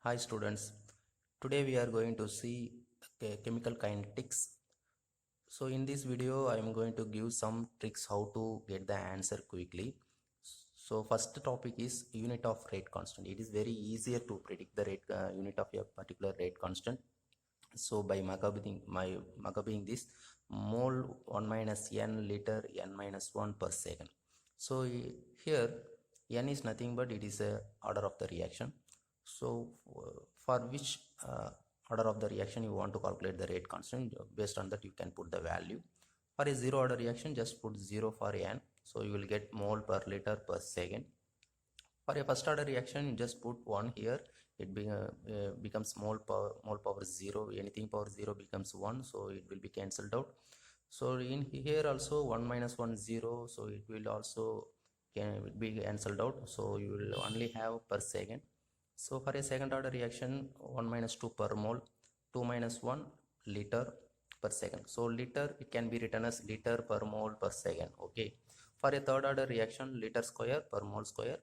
Hi students, today we are going to see chemical kinetics. So in this video I am going to give some tricks how to get the answer quickly. So first topic is unit of rate constant. It is very easier to predict the rate unit of a particular rate constant. So by markupping this mole 1 minus n liter n minus 1 per second. So here n is nothing but it is a order of the reaction. So for which order of the reaction you want to calculate the rate constant, based on that you can put the value. For a zero order reaction, just put 0 for n, so you will get mole per liter per second. For a first order reaction, you just put 1 here, it becomes mole power 0, anything power 0 becomes 1, so it will be cancelled out. So in here also 1 minus 1 0, so it will also can be cancelled out, so you will only have per second. So for a second order reaction, 1 minus 2 per mole, 2 minus 1 liter per second. So liter, it can be written as liter per mole per second. Okay. For a third order reaction, liter square per mole square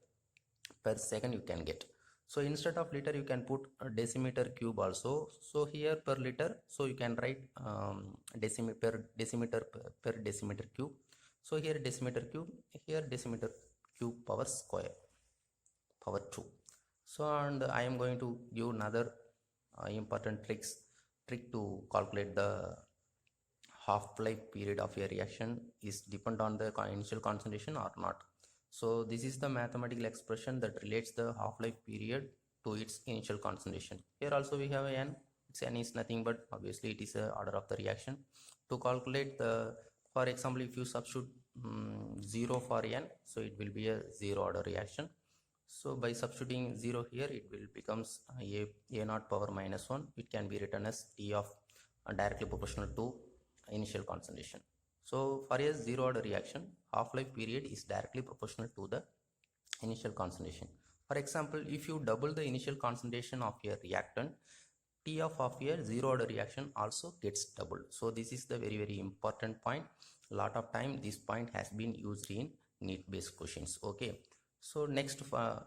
per second you can get. So instead of liter you can put a decimeter cube also. So here per liter, so you can write decimeter per decimeter cube. So here decimeter cube, here decimeter cube power square, power 2. So and I am going to give another important trick to calculate the half-life period of a reaction is depend on the initial concentration or not. So this is the mathematical expression that relates the half-life period to its initial concentration. Here also we have n. N is nothing but obviously it is a order of the reaction. To calculate the, for example, if you substitute 0 for n, so it will be a zero order reaction. So by substituting 0 here, it will becomes a naught power minus 1. It can be written as T of directly proportional to initial concentration. So for a zero order reaction, half-life period is directly proportional to the initial concentration. For example, if you double the initial concentration of a reactant, T of a zero order reaction also gets doubled. So this is the very important point. A lot of time this point has been used in NEET based questions. Okay. So next for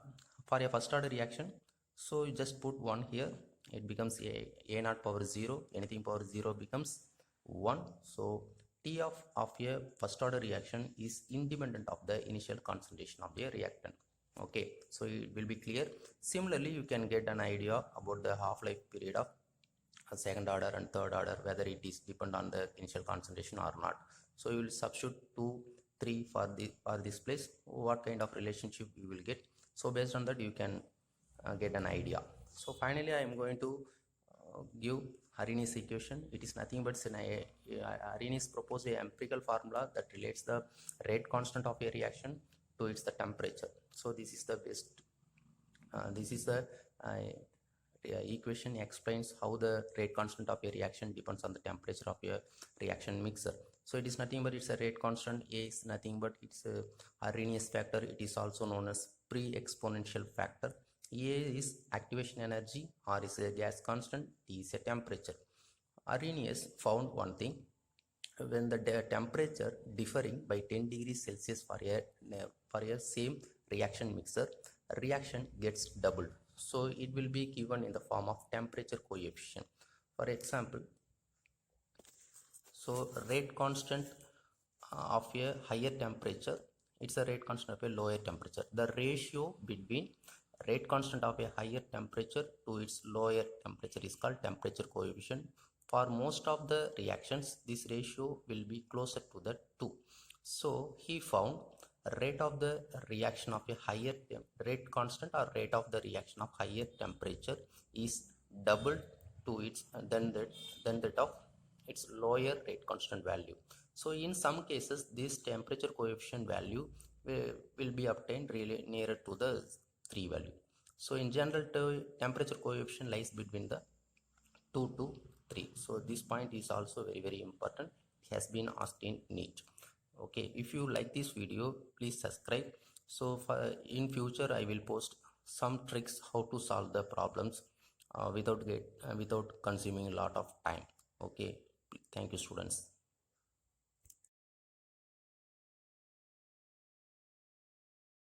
a first order reaction, so you just put 1 here, it becomes a naught power 0, anything power 0 becomes 1. So T of a first order reaction is independent of the initial concentration of the reactant. Okay, so it will be clear. Similarly, you can get an idea about the half-life period of a second order and third order, whether it is depend on the initial concentration or not. So you will substitute 2, 3 for this place, what kind of relationship you will get. So based on that you can get an idea. So finally I am going to give Arrhenius equation. It is nothing but Arrhenius proposed a empirical formula that relates the rate constant of a reaction to its the temperature. So this is the best. This is the equation explains how the rate constant of a reaction depends on the temperature of a reaction mixer. So it is nothing but it's a rate constant. A is nothing but it's a Arrhenius factor. It is also known as pre-exponential factor. A is activation energy, R is a gas constant, T is a temperature. Arrhenius found one thing: when the temperature differing by 10 degrees Celsius for a same reaction mixer, reaction gets doubled. So it will be given in the form of temperature coefficient. For example, so rate constant of a higher temperature, it's a rate constant of a lower temperature. The ratio between rate constant of a higher temperature to its lower temperature is called temperature coefficient. For most of the reactions, this ratio will be closer to the 2. So he found rate of the reaction of a higher rate constant or rate of the reaction of higher temperature is doubled to its than that of its lower rate constant value. So in some cases this temperature coefficient value will be obtained really nearer to the 3 value. So in general, temperature coefficient lies between the 2 to 3. So this point is also very important. It has been asked in NEET. Okay, if you like this video, please subscribe. So in future I will post some tricks how to solve the problems without consuming a lot of time. Okay, thank you students.